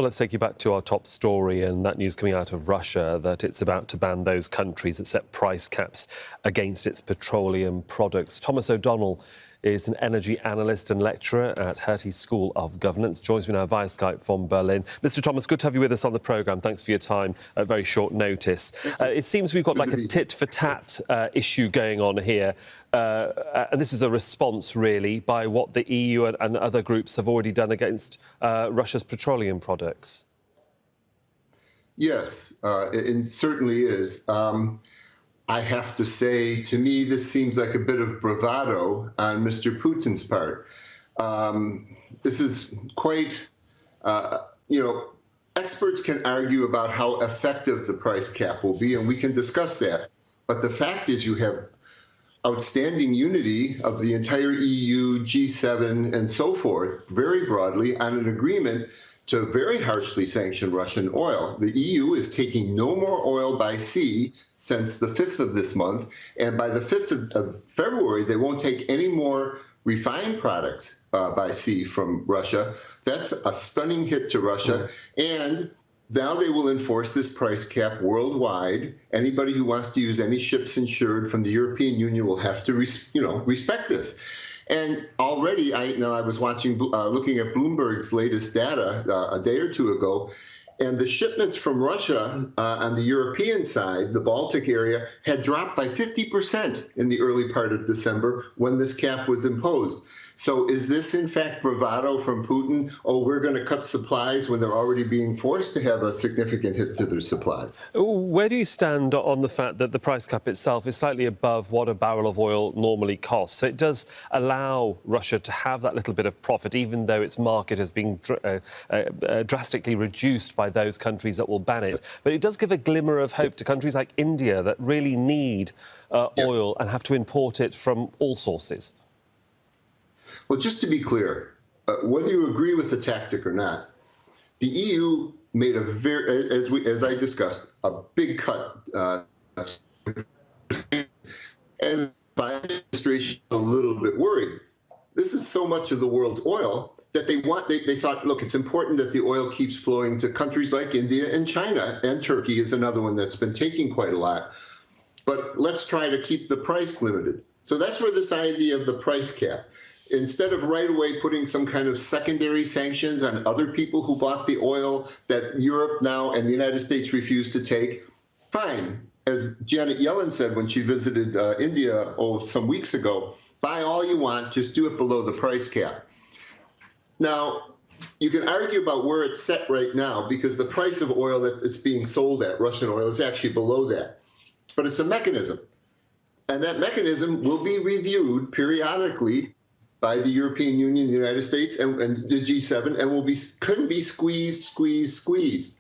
Well, let's take you back to our top story, and that news coming out of Russia that it's about to ban those countries that set price caps against its petroleum products. Thomas O'Donnell is an energy analyst and lecturer at Hertie School of Governance. Joins me now via Skype from Berlin. Mr. Thomas, good to have you with us on the programme. Thanks for your time at very short notice. It seems we've got like a tit-for-tat issue going on here. And this is a response, really, by what the EU and other groups have already done against Russia's petroleum products. Yes, it certainly is. I have to say, to me, this seems like a bit of bravado on Mr. Putin's part. This is quite, experts can argue about how effective the price cap will be, and we can discuss that. But the fact is you have outstanding unity of the entire EU, G7, and so forth, very broadly, on an agreement to very harshly sanction Russian oil. The EU is taking no more oil by sea since the 5th of this month, and by the 5th of February, they won't take any more refined products by sea from Russia. That's a stunning hit to Russia, and now they will enforce this price cap worldwide. Anybody who wants to use any ships insured from the European Union will have to, respect this. And already, I was watching, looking at Bloomberg's latest data a day or two ago, and the shipments from Russia on the European side, the Baltic area, had dropped by 50% in the early part of December when this cap was imposed. So is this, in fact, bravado from Putin? Oh, we're going to cut supplies when they're already being forced to have a significant hit to their supplies. Where do you stand on the fact that the price cap itself is slightly above what a barrel of oil normally costs? So it does allow Russia to have that little bit of profit, even though its market has been drastically reduced by those countries that will ban it. But it does give a glimmer of hope to countries like India that really need oil and have to import it from all sources. Well, just to be clear, whether you agree with the tactic or not, the EU made a very, as I discussed, a big cut, and the administration is a little bit worried. This is so much of the world's oil that they thought, look, it's important that the oil keeps flowing to countries like India and China, and Turkey is another one that's been taking quite a lot. But let's try to keep the price limited. So that's where this idea of the price cap. Instead of right away putting some kind of secondary sanctions on other people who bought the oil that Europe now and the United States refused to take, fine. As Janet Yellen said when she visited India some weeks ago, buy all you want, just do it below the price cap. Now, you can argue about where it's set right now because the price of oil that it's being sold at, Russian oil, is actually below that. But it's a mechanism. And that mechanism will be reviewed periodically by the European Union, the United States, and the G7, and could be squeezed.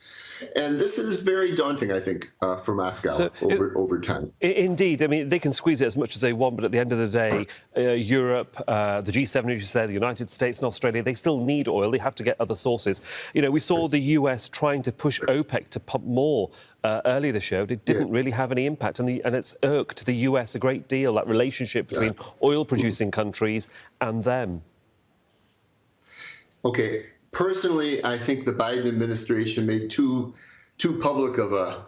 And this is very daunting, I think, for Moscow over time. Indeed. I mean, they can squeeze it as much as they want, but at the end of the day, Europe, the G7, as you said, the United States and Australia, they still need oil. They have to get other sources. You know, we saw the US trying to push OPEC to pump more earlier this year. It didn't really have any impact, and it's irked the US a great deal, that relationship between oil-producing countries and them. Okay. Personally, I think the Biden administration made too public of a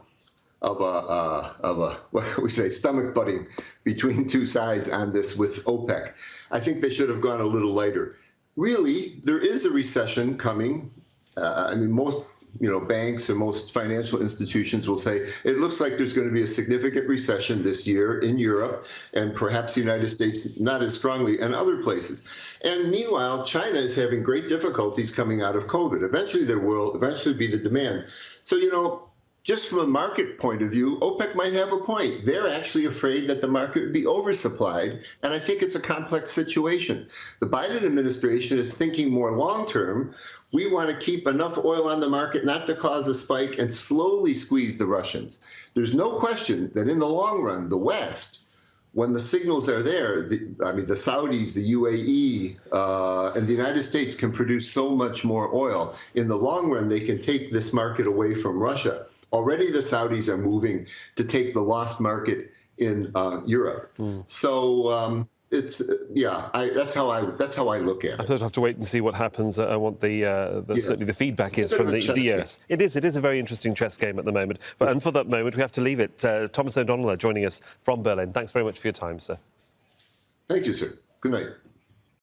what we say stomach butting between two sides on this with OPEC. I think they should have gone a little lighter. Really, there is a recession coming. I mean, most banks or most financial institutions will say it looks like there's going to be a significant recession this year in Europe and perhaps the United States not as strongly and other places. And meanwhile, China is having great difficulties coming out of COVID. Eventually, there will be the demand. So, just from a market point of view, OPEC might have a point. They're actually afraid that the market would be oversupplied, and I think it's a complex situation. The Biden administration is thinking more long-term. We want to keep enough oil on the market not to cause a spike and slowly squeeze the Russians. There's no question that in the long run, the West, when the signals are there, the Saudis, the UAE, and the United States can produce so much more oil. In the long run, they can take this market away from Russia. Already the Saudis are moving to take the lost market in Europe. So That's how I look at I it. suppose I'll have to wait and see what happens and what certainly the feedback It's is a bit from of a the chess game. US. It is a very interesting chess game at the moment. And for that moment, we have to leave it. Thomas O'Donnell joining us from Berlin. Thanks very much for your time, sir. Thank you, sir. Good night.